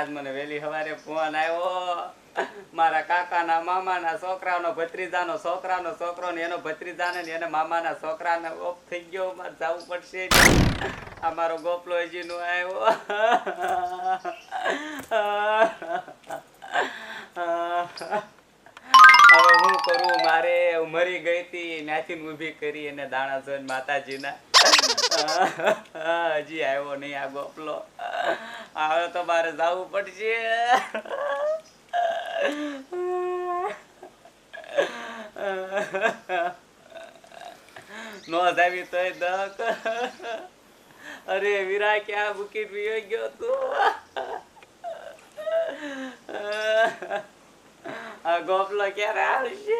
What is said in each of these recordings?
આજ મને વેલી સવારે ફોન આવ્યો મારા કાકાના મામાના છોકરાનો ભત્રીજાનો છોકરો ને એનો ભત્રીજાને ને એના મામાના છોકરાને ઓફ થઈ ગયો મારે જવું પડશે આ મારો ગોપલો હજી નો આવ્યો હવે હું કરું મારે મરી ગઈ હતી ત્યાંથી ઊભી કરી અને દાણા જોઈને માતાજીના હજી આવ્યો નહીં આ ગોપલો હવે તો મારે જવું પડશે નો જાવી તોય દક અરે વીરા ક્યાં મૂકી પીયો ગયો તું આ ગોપલો ક્યારે આવશે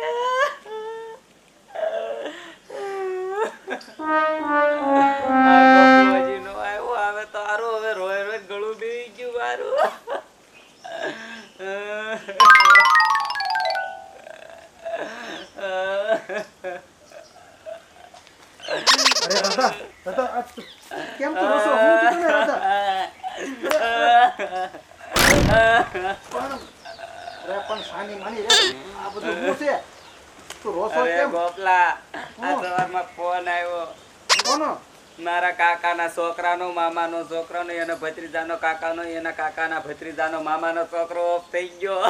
હજી નો આવ્યો હવે તો હારું હવે રોય રોય ગળું બેસી ગયું મારું અરે રાધા રાધા કેમ તો રોસો હું કીધું ને રાધા પણ સાની માની રે આ બધું હું છે તું રોસો કેમ ગોપલા આ સવારમાં ફોન આવ્યો કોનો મારા કાકાના છોકરાનો મામાનો છોકરાનો એનો ભત્રીજાનો કાકાનો એના કાકાના ભત્રીજાનો મામાનો છોકરો ઓફ થઈ ગયો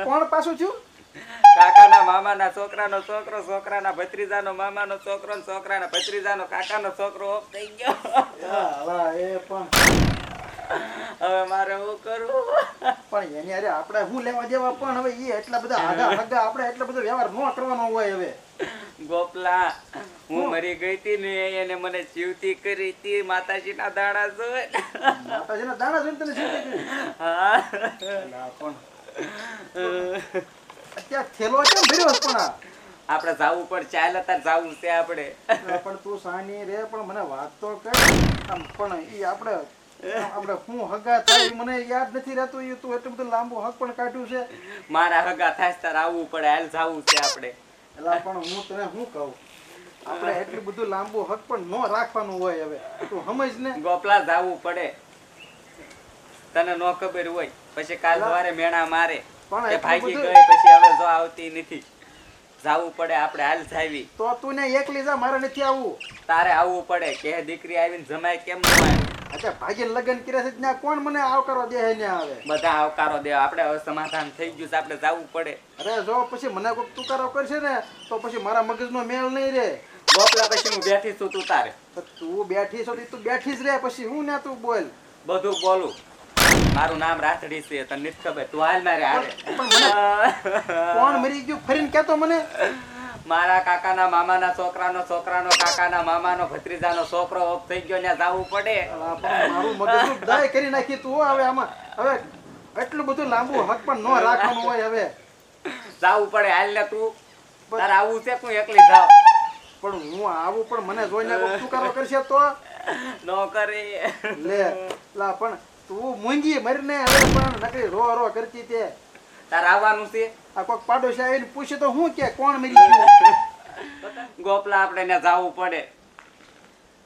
કોણ પાછું છું કાકાના મામાના છોકરાનો છોકરો છોકરાના ભત્રીજાનો મામાનો છોકરો છોકરાના ભત્રીજાનો કાકાનો છોકરો ઓફ થઈ ગયો એ પણ હવે મારે શું કરું પણ એની અરે આપણે શું લેવા દેવા પણ હવે એ એટલા બધા આગા આગા આપણે એટલો બધો વ્યવહાર ન કરવાનો હોય હવે ગોપલા હું મરી ગઈ હતી ને એને મને જીવતી કરી હતી માતાજીના દાણા જોઈ માતાજીના દાણા જોઈને તને જીવતી કરી હા પણ અત્યારે થેલો કેમ ભર્યો પણ આપણે જાવું પણ ચાલ અત્યારે જાવું છે આપણે પણ તું સાની રે પણ મને વાત તો કર આમ પણ ઈ આપણે હું હગા થાય મને યાદ નથી રહેતું ઈ તું એટલું બધું લાંબુ હક પણ કાઢ્યું છે મારા હગા થાય તાર આવવું પડે હાલ જાવું છે આપણે એલા પણ હું તને શું કહું આપણે એટલું બધું લાંબુ હક પણ ન રાખવાનું હોય હવે તું સમજ ને ગોપલા જાવું પડે તને નો ખબર હોય પછી કાલ સવારે મેણા મારે કે ભાગી ગઈ પછી હવે જો આવતી નથી જાવું પડે આપણે હાલ જાવી તો તું ને એકલી જા મારે નથી આવવું તારે આવવું પડે કે દીકરી આવીને જમાય કેમ ન આવે અચ્છા ભાગીને લગ્ન કર્યા છે ત્યાં કોણ મને આવકારો દે ને આવે બધા આવકારો દે આપણે હવે સમાધાન થઈ ગયું છે આપણે જાવું પડે અરે જો પછી મને કોઈ તુકારો કરશે ને તો પછી મારા મગજનો મેળ નહીં રે ગોપલા પછી હું બેઠી છું તું તારે તું બેઠી છો તું બેઠી જ રે પછી હું ને તું બોલ બધું બોલું મારું નામ રાઠડી છે તને નથી ખબર તું હાલ મારે હાલે કોણ મરી ગયું ફરીને કેતો મને મારા કાકાના મામાના છોકરાનો કાકાના મામાનો ભત્રીજાનો છોકરો ઓફ થઈ ગયો ને જાવું પડે મારું મગજ દાય કરી નાખી તું હવે આમાં હવે એટલું બધું લાંબુ હક પણ ન રાખવાનું હોય હવે જાવું પડે હાલ ને તું તારે આવું છે તું એકલી જાવ પણ હું આવું પણ મને જોઈને તું કરો કરશે તો નો કરે લે લા પણ તું મૂંગી મરીને હવે પણ નકરી રો કરતી તે તારે આવવાનું છે આ કોક પાડોશી આવીને પૂછે તો હું કે કોણ મરી ગયું ગોપલા આપણે ને જાવું પડે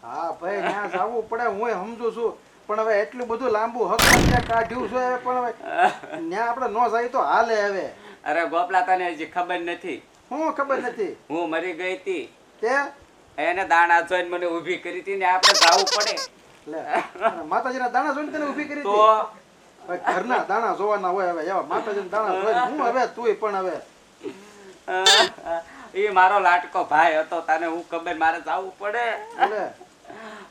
હા ભાઈ ત્યાં જાવું પડે હું સમજુ છું પણ હવે એટલું બધું લાંબુ હક ત્યાં કાઢ્યું છે પણ હવે ત્યાં આપણે ન જાય તો હાલે હવે અરે ગોપલા તને હજી ખબર નથી હું ખબર નથી હું મરી ગઈ હતી તે એને દાણા જોઈને મને ઊભી કરી હતી ને આપણે જાવું પડે લે માતાજીના દાણા જોઈને તને ઊભી કરી તો ભાઈ ઘરના દાણા જોવાના હોય હવે એવા માતાજીના દાણા જોઈને હું હવે તુંય પણ હવે એ મારો લાટકો ભાઈ હતો તને હું ખબર મારે જાવું પડે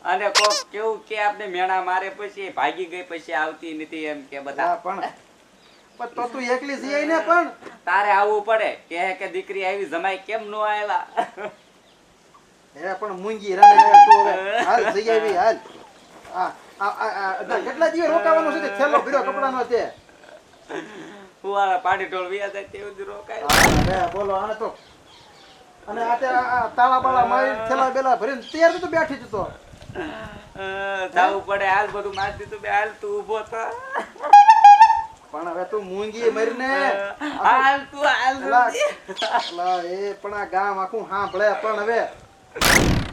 અને કોક કેવું કે આપણે મેણા મારે પછી ભાગી ગઈ પછી આવતી નથી એમ કે બધા પણ તો તું એકલી જઈ ને પણ તારે આવવું પડે કે દીકરી આવી જમાઈ કેમ નો આવ્યા એ પણ મૂંગી રને તું હવે હાલ જઈ આવી હાલ કેટલા દિવસ રોકાવાનો છે થેલો ભીડો કપડાનો છે હુવાળા પાણી ઢોળ વ્યા જાય તેવું જ રોકાય અરે બોલો આને તો અને આ તાળા બાળા મારી થેલા બેલા ભરીને તૈયાર તો બેઠી જ તો જાવું પડે હાલ બધું મારી દીધું બે હાલ તું ઊભો થા પણ હવે તું મૂંગી મરીને હાલ તું હાલ એ પણ આ ગામ આખું સાંભળે પણ હવે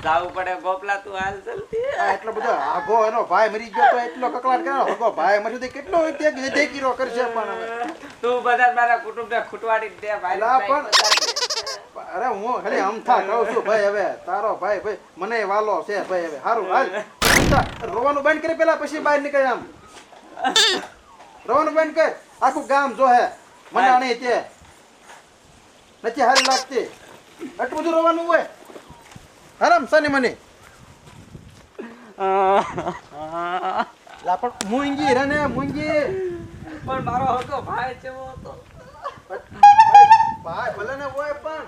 જાવું પડે ગોપલા તું હાલ જલ્દી. આ એટલો બધો આગો એનો ભાઈ મરી ગયો તો એટલો કકળાટ કરે હગો ભાઈ મર્યો તો કેટલો દેખીરો કરશે પણ હવે તું બધા મારા કુટુંબને ખૂટવાડી દે ભાઈ. એલા પણ અરે હું ખાલી અમથા કહું છું ભાઈ હવે તારો ભાઈ ભાઈ મને વાલો છે ભાઈ હવે સારું હાલ રોવાનું બંધ કરી પેલા પછી બહાર નીકળ આમ રોવાનું બંધ કર આખું ગામ જો હે મને નહીં તે નથી હારી લાગતી એટલું બધું રોવાનું હોય હરામ સની મને લા પણ મૂંગી રે ને મૂંગી પણ મારો હતો ભાઈ જેવો હતો. ભાઈ ભલે ને હોય પણ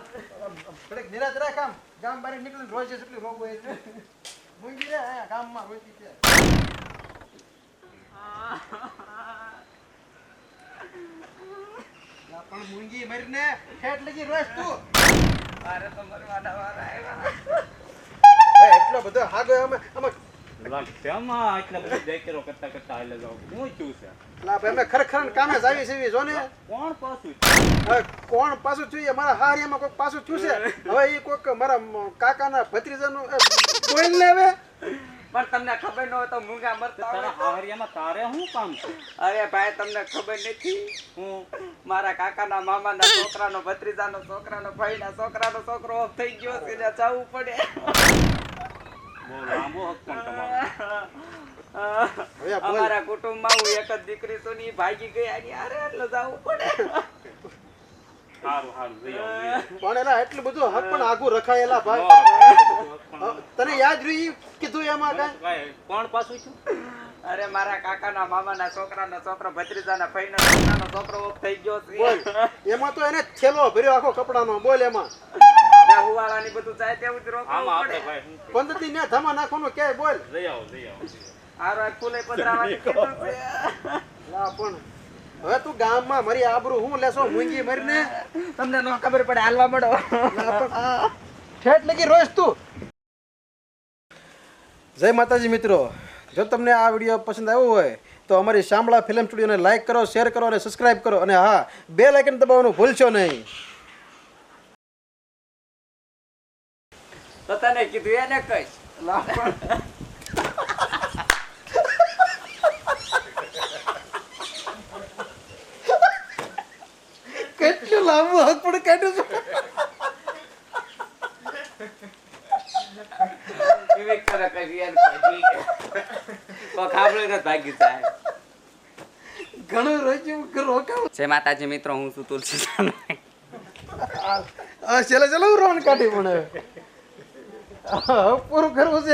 થોડીક નિરાશ રાખ આમ ગામ બહાર નીકળીને રોજ એટલી રોગ હોય મૂંગી રે અહીંયા ગામમાં રોજી છે લા પણ મૂંગી મરીને ઠેઠ લગી રોજ તું મારે તો મરવાના વારા આવ્યા. ભાઈ એટલો બધો હાગો અમે લા ભાઈ અમે ખરેખર કામે જ આવી છે જો ને હવે કોણ પાછું થયું એ મારા હારિયામાં કોઈક પાછું થયું છે હવે એ કોઈક મારા કાકાના ભત્રીજાનું બોલ ને હવે પણ તમને ખબર ન હોય તો મૂંગા મરતા અરે ભાઈ તમને ખબર નથી હું મારા કાકાના મામાના છોકરાનો ભત્રીજાનો છોકરાનો ભાઈના છોકરાનો છોકરો off થઈ ગયો છે એટલે જવું પડે. હવે બોલ અમારા કુટુંબમાં હું એક જ દીકરી છું ને ઈ ભાગી ગઈ આની હારે એટલે જવું પડે. પણ એલા એટલું બધું હક પણ આગું રખાયેલા ભાઈ તને યાદ રહ્યું કીધું એમાં કાંઈ કોણ પાછું છું? અરે મારા કાકાના મામાના છોકરાનો છોકરો ભત્રીજાના ભાઈના છોકરાનો છોકરો off થઈ ગયો બોલ છે. એમાં તો એને થેલો ભર્યો આખો કપડાનો બોલ એમાં ત્યાં હુવાળાની બધું જાય તેવું જ રોકવું આમાં પડે. આપણે ભાઈ શું પંદરથી ને ધમા નાખવાનું ક્યાંય બોલ જઈ આવો. હારો આ ફૂલે પધરાવાની કીધું છે. લા પણ હવે તું ગામમાં મારી આબરૂ હું લેશો મૂંગી મરીને તમને ન ખબર પડે હાલવા મળો. ઠેઠ લગી રોજ તું જય માતાજી મિત્રો જો તમને આ વિડીયો પસંદ આવ્યો હોય તો અમારી શામળા ફિલ્મ સ્ટુડિયોને લાઈક કરો શેર કરો અને સબસ્ક્રાઇબ કરો અને હા બેલ આઇકન દબાવવાનું ભૂલશો નહીં. તો તને કીધું એને કહીશ. કેટલું લાંબુ હક પણ કાઢ્યું છે એવી કરે કઈ યાર કઈ કો ખાબળે ને ભાગી જાય. ઘણું રોજ્યું રોકાવ જય માતાજી મિત્રો હું છું તુલસી. ચલો ચલો રોન કાઢી પણ હવે પૂરું કરવું છે.